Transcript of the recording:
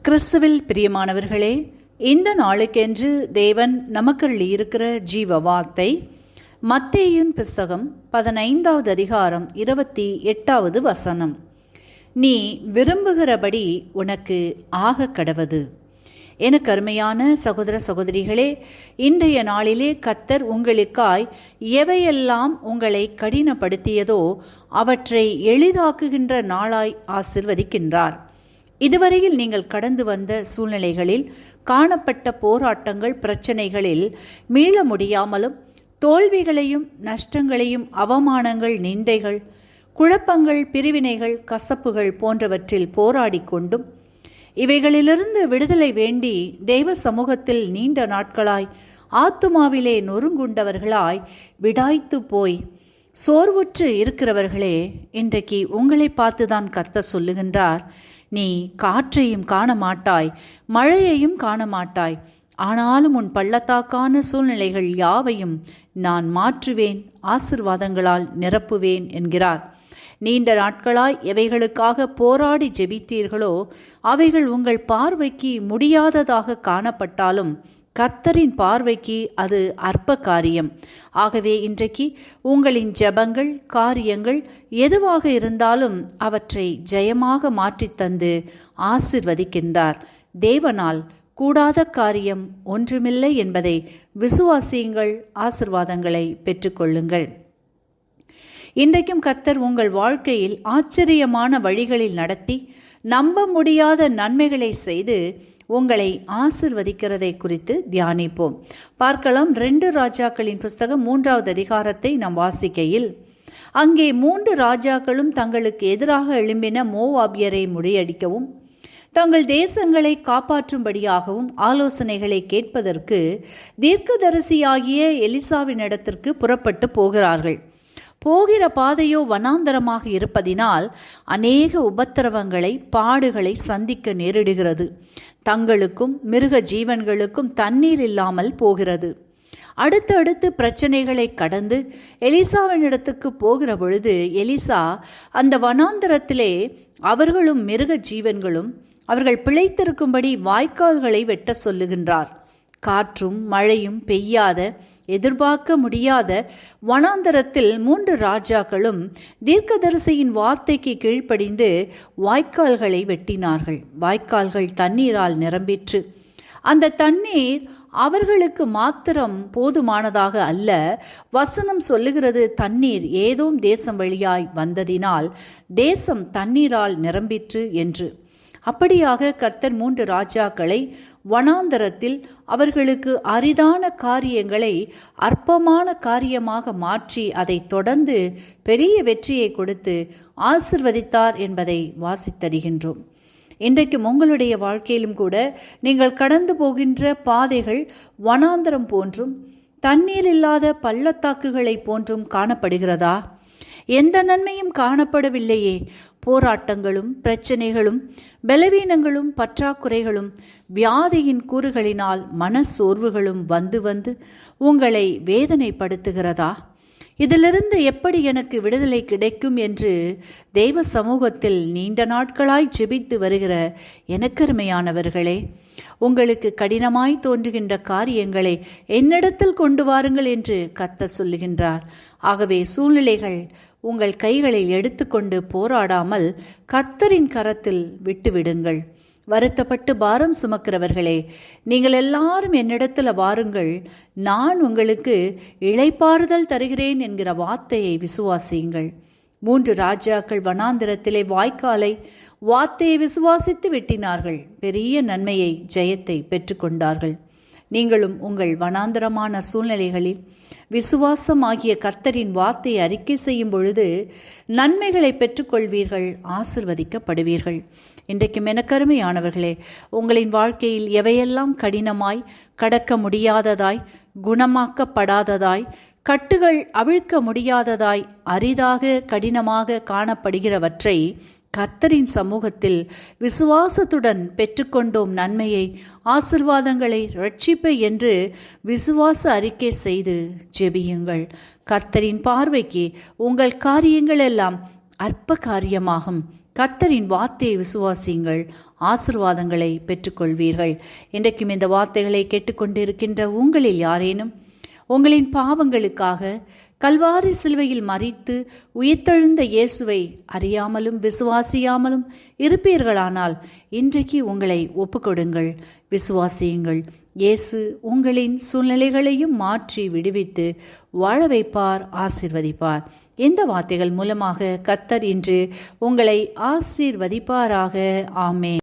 கிறிஸ்துவில் பிரியமானவர்களே, இந்த நாளுக்கென்று தேவன் நமக்கருளியிருக்கிற ஜீவ வார்த்தை மத்தேயுவின் புஸ்தகம் 15வது அதிகாரம் 28வது வசனம். நீ விரும்புகிறபடி உனக்கு ஆக கடவது. எனக்கு அருமையான சகோதர சகோதரிகளே, இன்றைய நாளிலே கர்த்தர் உங்களுக்காய் எவையெல்லாம் உங்களை கடினப்படுத்தியதோ அவற்றை எளிதாக்குகின்ற நாளாய் ஆசிர்வதிக்கின்றார். இதுவரையில் நீங்கள் கடந்து வந்த சூழ்நிலைகளில் காணப்பட்ட போராட்டங்கள், பிரச்சனைகளில் மீள முடியாமலும் தோல்விகளையும் நஷ்டங்களையும், அவமானங்கள், நிந்தைகள், குழப்பங்கள், பிரிவினைகள், கசப்புகள் போன்றவற்றில் போராடி கொண்டும் இவைகளிலிருந்து விடுதலை வேண்டி தெய்வ சமூகத்தில் நீண்ட நாட்களாய் ஆத்துமாவிலே நொறுங்குண்டவர்களாய் விடாய்த்து போய் சோர்வுற்று இருக்கிறவர்களே, இன்றைக்கு உங்களை பார்த்துதான் கர்த்தர் சொல்லுகின்றார், நீ காற்றையும் காண மாட்டாய், மழையையும் காண மாட்டாய், ஆனாலும் உன் பள்ளத்தாக்கான சூழ்நிலைகள் யாவையும் நான் மாற்றுவேன், ஆசிர்வாதங்களால் நிரப்புவேன் என்கிறார். நீண்ட நாட்களாய் எவைகளுக்காக போராடி ஜெபித்தீர்களோ அவைகள் உங்கள் பார்வைக்கு முடியாததாக காணப்பட்டாலும் கர்த்தரின் பார்வைக்கு அது அற்ப காரியம். ஆகவே இன்றைக்கு உங்களின் ஜெபங்கள், காரியங்கள் எதுவாக இருந்தாலும் அவற்றை ஜெயமாக மாற்றித்தந்து ஆசிர்வதிக்கின்றார். தேவனால் கூடாத காரியம் ஒன்றுமில்லை என்பதை விசுவாசியுங்கள், ஆசிர்வாதங்களை பெற்றுக்கொள்ளுங்கள். இன்றைக்கும் கர்த்தர் உங்கள் வாழ்க்கையில் ஆச்சரியமான வழிகளில் நடத்தி நம்ப முடியாத நன்மைகளை செய்து உங்களை ஆசிர்வதிக்கிறதை குறித்து தியானிப்போம். பார்க்கலாம். 2 ராஜாக்களின் புஸ்தகம் 3வது அதிகாரத்தை நாம் வாசிக்கையில், அங்கே 3 ராஜாக்களும் தங்களுக்கு எதிராக எழும்பின மோவாபியரை முறியடிக்கவும் தங்கள் தேசங்களை காப்பாற்றும்படியாகவும் ஆலோசனைகளை கேட்பதற்கு தீர்க்கதரிசியாகிய எலிசாவினிடத்திற்கு புறப்பட்டு போகிறார்கள். போகிற பாதையோ வனாந்தரமாக இருப்பதினால் அநேக உபத்திரவங்களை, பாடுகளை சந்திக்க நேரிடுகிறது. தங்களுக்கும் மிருக ஜீவன்களுக்கும் தண்ணீர் இல்லாமல் போகிறது. அடுத்தடுத்து பிரச்சனைகளை கடந்து எலிசாவினிடத்துக்கு போகிற பொழுது எலிசா அந்த வனாந்தரத்திலே அவர்களும் மிருக ஜீவன்களும் அவர்கள் பிழைத்திருக்கும்படி வாய்க்கால்களை வெட்ட சொல்லுகின்றார். காற்றும் மழையும் பெய்யாத, எதிர்பார்க்க முடியாத வனாந்தரத்தில் 3 ராஜாக்களும் தீர்க்கதரிசியின் வார்த்தைக்கு கீழ்ப்படிந்து வாய்க்கால்களை வெட்டினார்கள். வாய்க்கால்கள் தண்ணீரால் நிரம்பிற்று. அந்த தண்ணீர் அவர்களுக்கு மாத்திரம் போதுமானதாக அல்ல. வசனம் சொல்லுகிறது, தண்ணீர் ஏதோம் தேசம் வழியாய் வந்ததினால் தேசம் தண்ணீரால் நிரம்பிற்று என்று. அப்படியாக கர்த்தர் 3 ராஜாக்களை வனாந்தரத்தில் அவர்களுக்கு அரிதான காரியங்களை அற்பமான காரியமாக மாற்றி அதை தொடர்ந்து பெரிய வெற்றியை கொடுத்து ஆசிர்வதித்தார் என்பதை வாசித்தறிகின்றோம். இன்றைக்கும் உங்களுடைய வாழ்க்கையிலும் கூட நீங்கள் கடந்து போகின்ற பாதைகள் வனாந்தரம் போன்றும் தண்ணீர் இல்லாத பள்ளத்தாக்குகளை போன்றும் காணப்படுகிறதா? எந்த நன்மையும் காணப்படவில்லையே. போராட்டங்களும் பிரச்சனைகளும் பலவீனங்களும் பற்றாக்குறைகளும் வியாதியின் கூறுகளினால் மனசோர்வுகளும் வந்து வந்து உங்களை வேதனைப்படுத்துகிறதா? இதிலிருந்து எப்படி எனக்கு விடுதலை கிடைக்கும் என்று தெய்வ சமூகத்தில் நீண்ட நாட்களாய் ஜெபித்து வருகிற எனக்கருமையானவர்களே, உங்களுக்கு கடினமாய் தோன்றுகின்ற காரியங்களை என்னிடத்தில் கொண்டு வாருங்கள் என்று கர்த்தர் சொல்லுகின்றார். ஆகவே சூழ்நிலைகள் உங்கள் கைகளில் எடுத்துக்கொண்டு போராடாமல் கர்த்தரின் கரத்தில் விட்டுவிடுங்கள். வருத்தப்பட்டு பாரம் சுமக்கிறவர்களே, நீங்கள் எல்லாரும் என்னிடத்தில் வாருங்கள், நான் உங்களுக்கு இளைப்பாறுதல் தருகிறேன் என்கிற வார்த்தையை விசுவாசியுங்கள். 3 ராஜாக்கள் வனாந்திரத்திலே வார்த்தையை விசுவாசித்து வெட்டினார்கள். பெரிய நன்மையை, ஜெயத்தை பெற்றுக்கொண்டார்கள். நீங்களும் உங்கள் வனாந்தரமான சூழ்நிலைகளில் விசுவாசமாகிய கர்த்தரின் வார்த்தையை அறிக்கை செய்யும் பொழுது நன்மைகளை பெற்றுக்கொள்வீர்கள், ஆசிர்வதிக்கப்படுவீர்கள். இன்றைக்கும் எனக்கருமையானவர்களே, உங்களின் வாழ்க்கையில் எவையெல்லாம் கடினமாய், கடக்க முடியாததாய், குணமாக்கப்படாததாய், கட்டுகள் அவிழ்க்க முடியாததாய், அரிதாக கடினமாக காணப்படுகிறவற்றை கர்த்தரின் சமூகத்தில் விசுவாசத்துடன் பெற்றுக்கொண்டோம் நன்மையை, ஆசிர்வாதங்களை, ரட்சிப்பை என்று விசுவாச அறிக்கை செய்து ஜெபியுங்கள். கர்த்தரின் பார்வைக்கு உங்கள் காரியங்கள் எல்லாம் அற்ப காரியமாகும். கர்த்தரின் வார்த்தையை விசுவாசியுங்கள், ஆசீர்வாதங்களை பெற்றுக்கொள்வீர்கள். இன்றைக்கும் இந்த வார்த்தைகளை கேட்டுக்கொண்டிருக்கின்ற உங்களில் யாரேனும் உங்களின் பாவங்களுக்காக கல்வாரி சிலுவையில் மரித்து உயிர்த்தெழுந்த இயேசுவை அறியாமலும் விசுவாசியாமலும் இருப்பீர்களானால் இன்றைக்கு உங்களை ஒப்புக்கொடுங்கள், விசுவாசியுங்கள். இயேசு உங்களின் சூழ்நிலைகளையும் மாற்றி விடுவித்து வாழ வைப்பார், ஆசீர்வதிப்பார். இந்த வார்த்தைகள் மூலமாக கர்த்தர் இன்று உங்களை ஆசீர்வதிப்பாராக. ஆமென்.